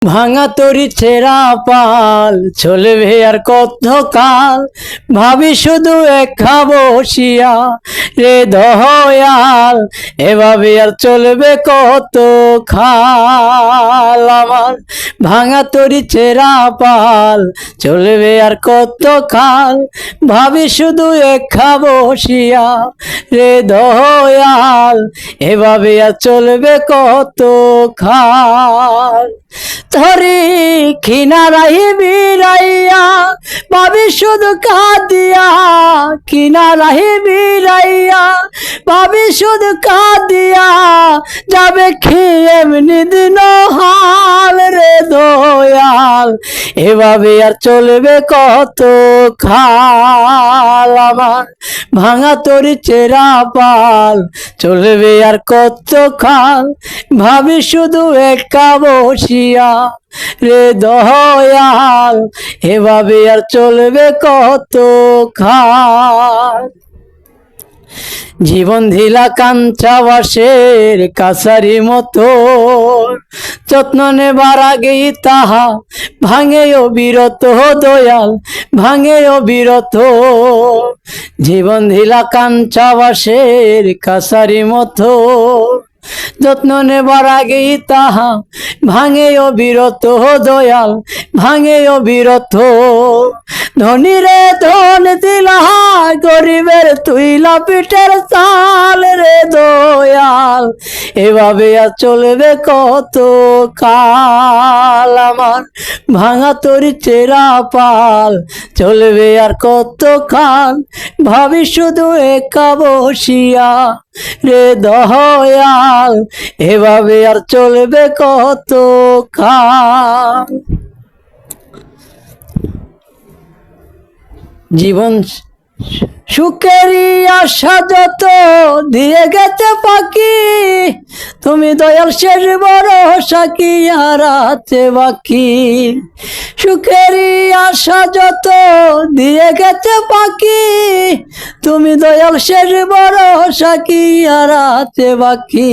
ভাঙা তরি ছেঁড়া পাল চলবে আর কত কাল, ভাবি শুধু একা বসিয়া রে দয়াল, এভাবে আর চলবে কত খাল। আমার ভাঙা তরি ছেঁড়া পাল চলবে আর কত কাল, ভাবি শুধু একা বসিয়া রে দয়াল, এভাবে আর চলবে কত খাল। ধরি কিনারাই বিরাইয়া ভাবি শুধু কাঁদিয়া, কিনারাই বিরাইয়া ভাবি শুধু কাঁদিয়া, যাবে কি এমনি দিন হাল রে দয়াল, এভাবে আর চলবে কত খাল। আমার ভাঙা তরি ছেঁড়া পাল চলবে আর কত খাল, ভাবি শুধু একা বসিয়া রে দয়াল, এভাবে আর চলবে কত খাল। জীবন ধিলা কাঞ্চা বাঁশের কাছারি মতো, যত্ন নেবার আগেই তাহা ভাঙে অবিরত দয়াল, ভাঙে অবিরত। জীবন ধিলা কাঞ্চা বাঁশের কাছারি মতো, যত্ন নেবার আগেই তাহা ভাঙে অবিরত দয়াল, ভাঙে অবিরত। ধনীরে ধন দিলা, গরিবের তুইলা পিঠের চাল রে দয়াল, এভাবে আর চলবে কত কাল। আমার ভাঙা তরি ছেঁড়া পাল চলবে আর কত কাল, ভাবি শুধু একা বসিয়া রে দয়াল, এভাবে আর চলবে কত কাল। জীবন সুখেরই আশা যত দিয়ে গেছে পাখি, তুমি দয়াল শেষ ভরসা কি আর আছে বাকি। সুখেরই আশা যত দিয়ে গেছে পাখি, তুমি দয়াল শেষ ভরসা কি আর আছে বাকি।